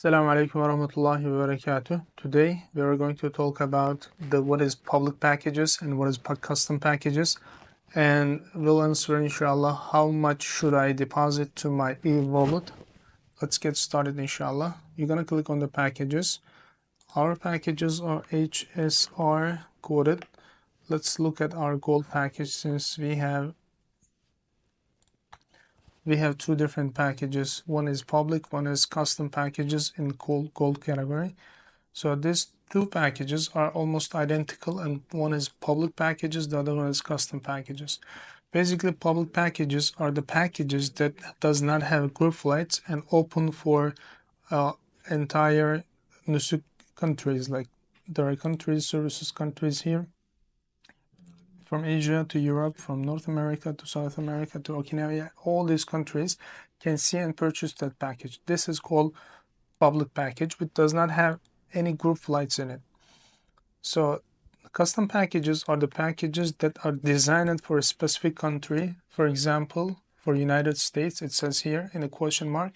Assalamu alaikum warahmatullahi wabarakatuh. Today we are going to talk about what is public packages and what is custom packages, and we'll answer inshallah how much should I deposit to my e-wallet. Let's get started inshallah. You're gonna click on the packages. Our packages are HSR coded. Let's look at our gold package since we have two different packages. One is public, one is custom packages in gold category. So these two packages are almost identical, and one is public packages, the other one is custom packages. Basically, public packages are the packages that does not have group flights and open for entire Nusuk countries, like there are services countries here from Asia to Europe, from North America to South America to Okinawa. All these countries can see and purchase that package. This is called public package, which does not have any group flights in it. So custom packages are the packages that are designed for a specific country. For example, for United States, it says here in a question mark,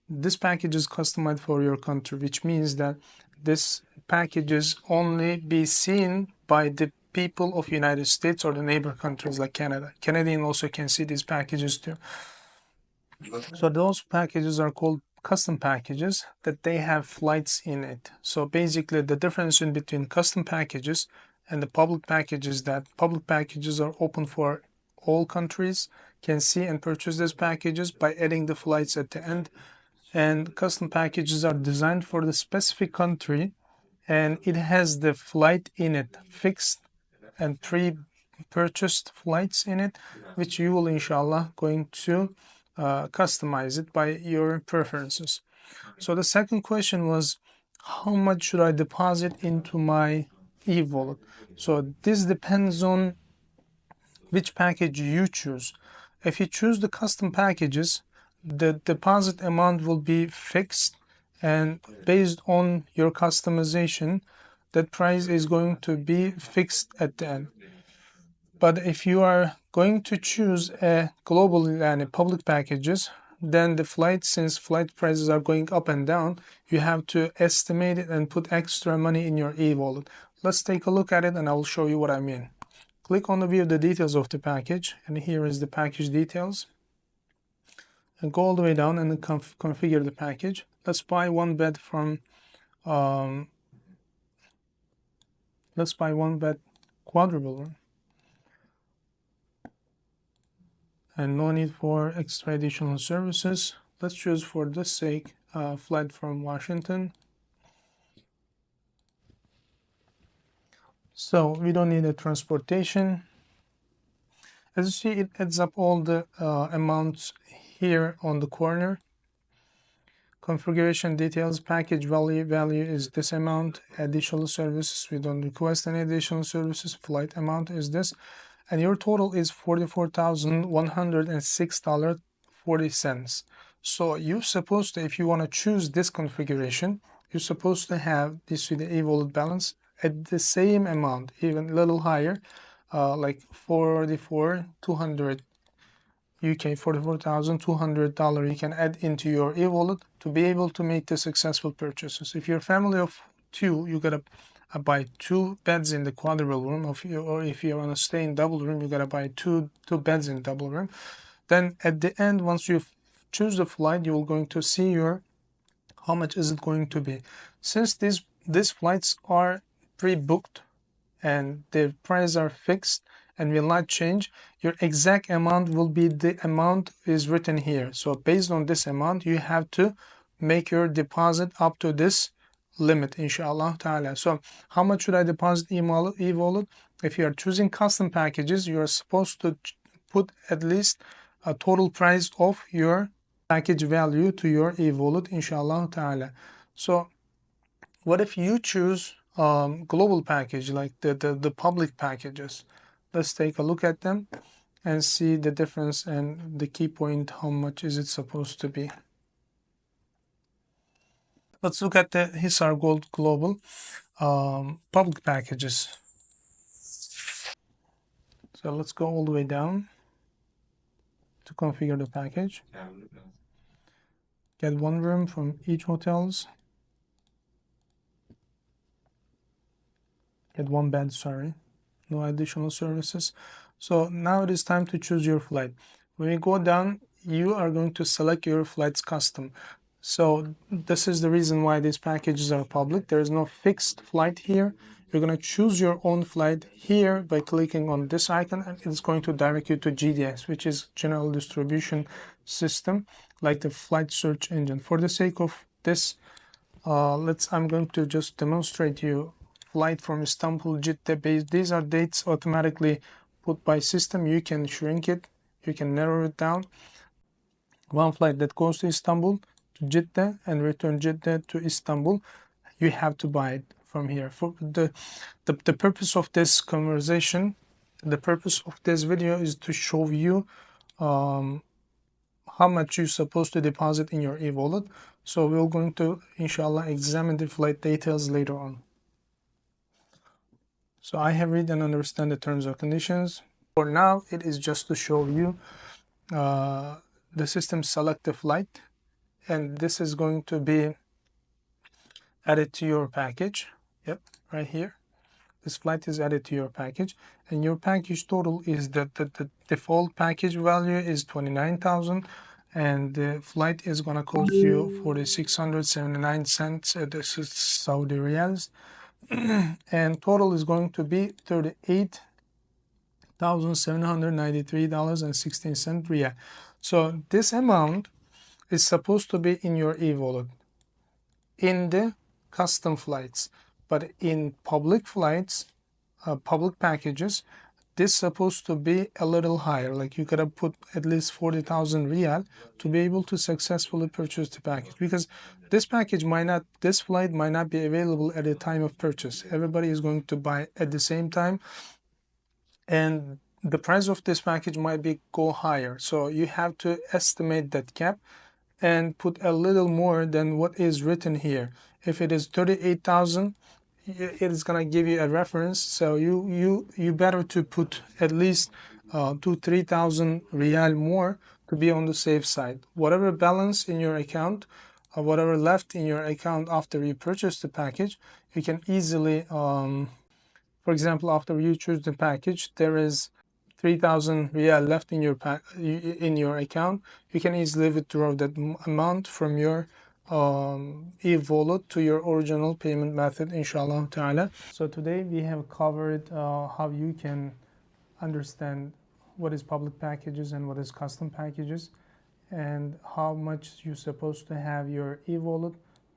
this package is customized for your country, which means that this packages only be seen by the people of United States or the neighbor countries like Canada. Canadian also can see these packages too. So those packages are called custom packages, that they have flights in it. So basically the difference in between custom packages and the public packages, that public packages are open for all countries, can see and purchase these packages by adding the flights at the end, and custom packages are designed for the specific country and it has the flight in it, fixed and pre-purchased flights in it, which you will inshallah going to customize it by your preferences. So the second question was, how much should I deposit into my e-wallet? So this depends on which package you choose. If you choose the custom packages, the deposit amount will be fixed, and based on your customization, that price is going to be fixed at the end. But if you are going to choose a global and public packages, then the flight, since flight prices are going up and down, you have to estimate it and put extra money in your e-wallet. Let's take a look at it and I will show you what I mean. Click on the view the details of the package, and here is the package details. And go all the way down and configure the package. Let's buy one bed from let's buy one bed quadruple room. And no need for extra additional services. Let's choose for this sake flight from Washington. So we don't need a transportation. As you see, it adds up all the amounts here on the corner. Configuration details, package value is this amount. Additional services, we don't request any additional services. Flight amount is this, and your total is $44,106.40. So you're supposed to, if you want to choose this configuration, you're supposed to have this with the e-wallet balance at the same amount, even a little higher, like $44,200 UK, $44,200 you can add into your e-wallet to be able to make the successful purchases. If you're a family of two, you gotta buy two beds in the quadruple room, or if you want to stay in double room, you gotta buy two beds in double room. Then at the end, once you choose the flight, you will going to see your how much is it going to be. Since these flights are pre-booked and the prices are fixed and will not change, your exact amount will be the amount is written here. So based on this amount, you have to make your deposit up to this limit, inshallah ta'ala. So how much should I deposit e-wallet? If you are choosing custom packages, you are supposed to put at least a total price of your package value to your e-wallet, inshallah ta'ala. So what if you choose global package, like the public packages? Let's take a look at them and see the difference and the key point, how much is it supposed to be. Let's look at the Hisar Gold Global public packages. So let's go all the way down to configure the package. Get one room from each hotels. Get one bed, sorry. No additional services. So now it is time to choose your flight. When you go down, you are going to select your flight's custom. So this is the reason why these packages are public. There is no fixed flight here. You're going to choose your own flight here by clicking on this icon, and it's going to direct you to GDS, which is General Distribution System, like the flight search engine. For the sake of this, I'm going to just demonstrate you flight from Istanbul Jeddah base. These are dates automatically put by system. You can shrink it, you can narrow it down. One flight that goes to Istanbul to Jeddah and return Jeddah to Istanbul, you have to buy it from here. For the purpose of this conversation, the purpose of this video is to show you how much you're supposed to deposit in your e-wallet. So we're going to inshallah examine the flight details later on. So I have read and understand the terms and conditions. For now, it is just to show you the system select the flight, and this is going to be added to your package. Yep, right here. This flight is added to your package, and your package total is the default package value is 29,000, and the flight is gonna cost you 4679 cents. This is Saudi riyals, and total is going to be $38,793.16 riyal. So this amount is supposed to be in your e-wallet in the custom flights, but in public flights, public packages, this is supposed to be a little higher. Like you gotta put at least 40,000 riyal to be able to successfully purchase the package, because this flight might not be available at the time of purchase. Everybody is going to buy at the same time, and the price of this package might go higher. So you have to estimate that cap and put a little more than what is written here. If it is 38,000, it is gonna give you a reference. So you better to put at least 2-3,000 riyal more to be on the safe side. Whatever balance in your account, or whatever left in your account after you purchase the package, you can easily, for example, after you choose the package, there is 3,000 riyal left in your account. You can easily withdraw that amount from your e-wallet to your original payment method, inshallah ta'ala. So today we have covered how you can understand what is public packages and what is custom packages, and how much you're supposed to have your e-wallet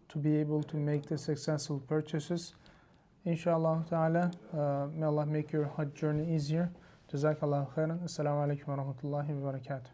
to be able to make the successful purchases. Inshallah ta'ala, may Allah make your Hajj journey easier. Jazakallah khairan. Assalamu alaikum wa rahmatullahi wa barakatuh.